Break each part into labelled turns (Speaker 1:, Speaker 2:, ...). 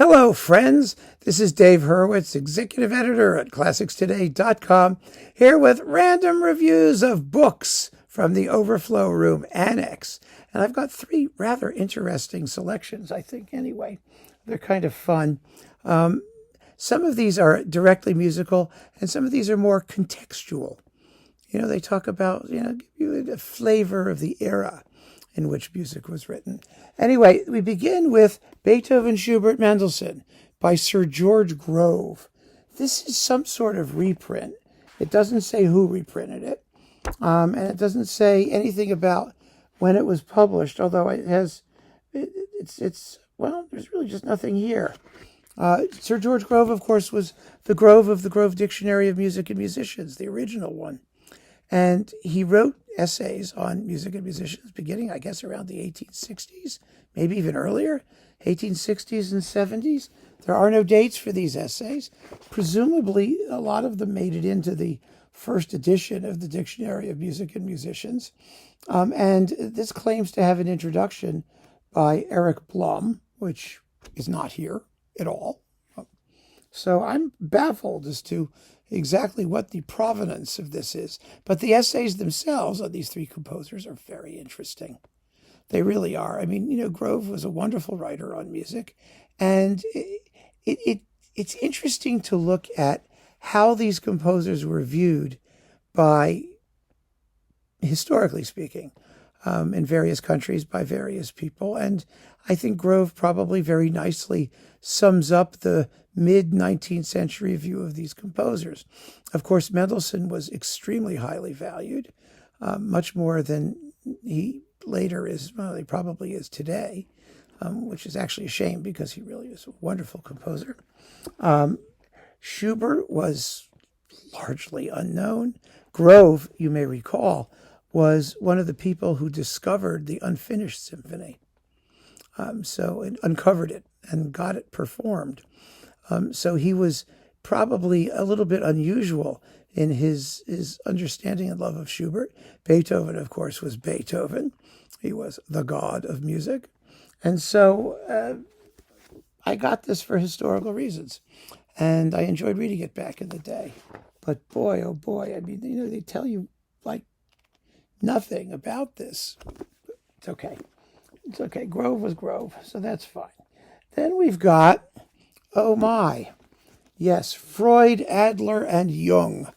Speaker 1: Hello, friends. This is Dave Hurwitz, executive editor at ClassicsToday.com, here with random reviews of books from the Overflow Room Annex. And I've got three rather interesting selections, I think, anyway. They're kind of fun. Some of these are directly musical, and some of these are more contextual. You know, they talk about, give you a flavor of the era in which music was written. Anyway, we begin with Beethoven, Schubert, Mendelsohn by Sir George Grove. This is some sort of reprint. It doesn't say who reprinted it, and it doesn't say anything about when it was published, although there's really just nothing here. Sir George Grove, of course, was the Grove of the Grove Dictionary of Music and Musicians, the original one. And he wrote essays on music and musicians beginning, I guess, around the 1860s, maybe even earlier, 1860s and 70s. There are no dates for these essays. Presumably, a lot of them made it into the first edition of the Dictionary of Music and Musicians. And this claims to have an introduction by Eric Blum, which is not here at all. So I'm baffled as to exactly what the provenance of this is. But the essays themselves on these three composers are very interesting. They really are. I mean, Grove was a wonderful writer on music. And it's interesting to look at how these composers were viewed by, historically speaking, in various countries by various people. And I think Grove probably very nicely sums up the mid-19th century view of these composers. Of course, Mendelsohn was extremely highly valued, much more than he later is, well, he probably is today, which is actually a shame because he really is a wonderful composer. Schubert was largely unknown. Grove, you may recall, was one of the people who discovered the unfinished symphony. And uncovered it and got it performed. So he was probably a little bit unusual in his understanding and love of Schubert. Beethoven, of course, was Beethoven. He was the god of music. And so I got this for historical reasons. And I enjoyed reading it back in the day. But boy, oh boy, I mean, they tell you like nothing about this. It's okay. It's okay. Grove was Grove, so that's fine. Then we've got, oh my, yes, Freud, Adler, and Jung.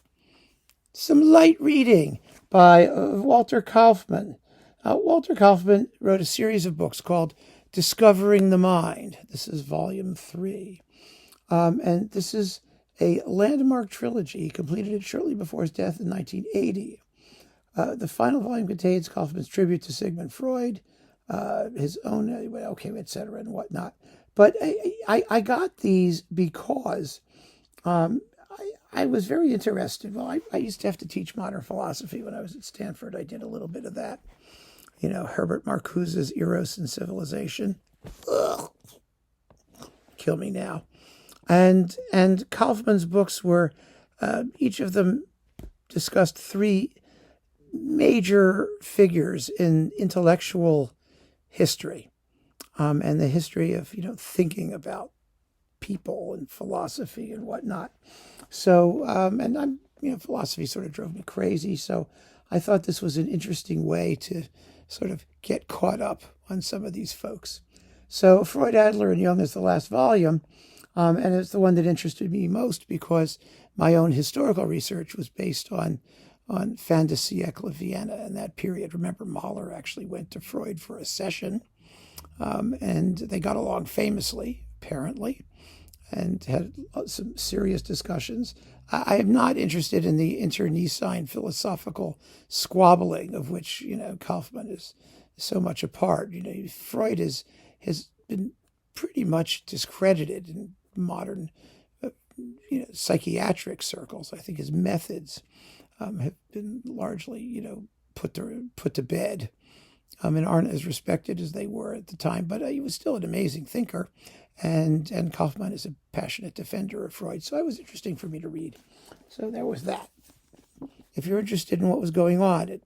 Speaker 1: Some light reading by Walter Kaufmann. Walter Kaufmann wrote a series of books called Discovering the Mind. This is volume 3. And this is a landmark trilogy. He completed it shortly before his death in 1980. The final volume contains Kaufmann's tribute to Sigmund Freud, his own, etc. and whatnot. But I got these because I was very interested. Well, I used to have to teach modern philosophy when I was at Stanford. I did a little bit of that. Herbert Marcuse's Eros and Civilization. Ugh. Kill me now. And Kaufmann's books were, each of them discussed three major figures in intellectual history, and the history of, thinking about people and philosophy and whatnot. So, philosophy sort of drove me crazy. So I thought this was an interesting way to sort of get caught up on some of these folks. So Freud, Adler, and Jung is the last volume. And it's the one that interested me most because my own historical research was based on fin de siècle Vienna and that period. Remember, Mahler actually went to Freud for a session, and they got along famously, apparently, and had some serious discussions. I am not interested in the internecine philosophical squabbling of which, Kaufmann is so much a part. Freud has been pretty much discredited in modern psychiatric circles. I think his methods have been largely, put to bed, and aren't as respected as they were at the time. But he was still an amazing thinker, and Kaufmann is a passionate defender of Freud. So it was interesting for me to read. So there was that. If you're interested in what was going on at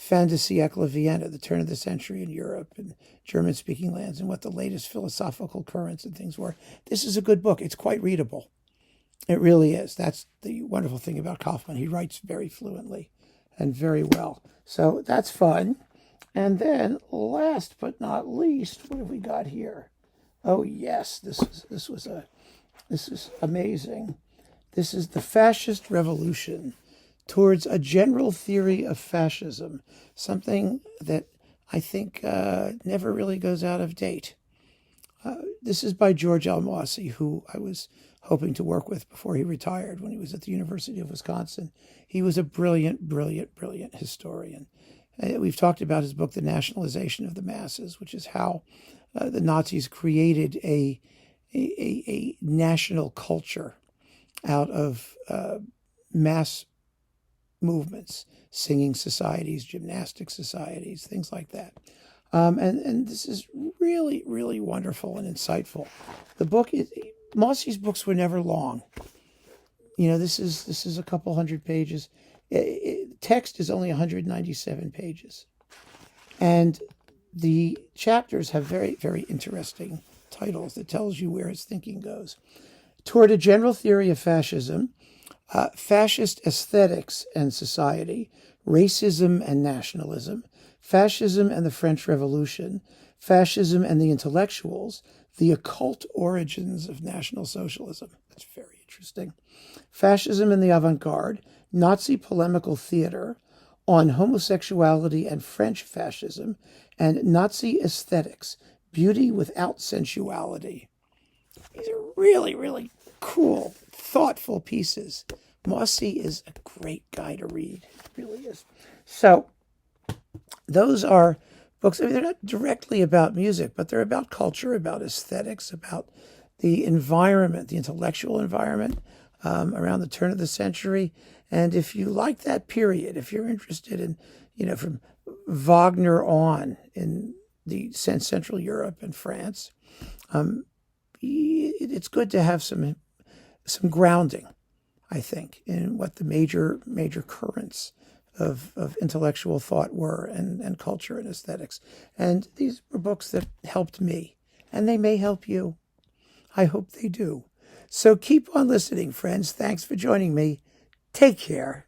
Speaker 1: fin de siècle Vienna, the turn of the century in Europe and German-speaking lands, and what the latest philosophical currents and things were. This is a good book. It's quite readable. It really is. That's the wonderful thing about Kaufmann. He writes very fluently and very well. So that's fun. And then last but not least, what have we got here? Oh yes, this is amazing. This is The Fascist Revolution Towards a General Theory of Fascism, something that I think never really goes out of date. This is by George L. Mossi, who I was hoping to work with before he retired when he was at the University of Wisconsin. He was a brilliant, brilliant, brilliant historian. We've talked about his book, The Nationalization of the Masses, which is how the Nazis created a national culture out of mass movements, singing societies, gymnastic societies, things like that. And this is really, really wonderful and insightful. The book, Mossi's books were never long. This is a couple hundred pages. Text is only 197 pages. And the chapters have very, very interesting titles that tells you where his thinking goes. Toward a General Theory of Fascism, Fascist Aesthetics and Society, Racism and Nationalism, Fascism and the French Revolution, Fascism and the Intellectuals, The Occult Origins of National Socialism. That's very interesting. Fascism and the Avant-Garde, Nazi Polemical Theater, On Homosexuality and French Fascism, and Nazi Aesthetics, Beauty Without Sensuality. These are really, really cool, thoughtful pieces. Mossi is a great guy to read. He really is. So, those are books. I mean, they're not directly about music, but they're about culture, about aesthetics, about the environment, the intellectual environment around the turn of the century. And if you like that period, if you're interested in, from Wagner on in the Central Europe and France, it's good to have some grounding, I think, in what the major currents of intellectual thought were and culture and aesthetics. And these were books that helped me, and they may help you. I hope they do. So keep on listening, friends. Thanks for joining me. Take care.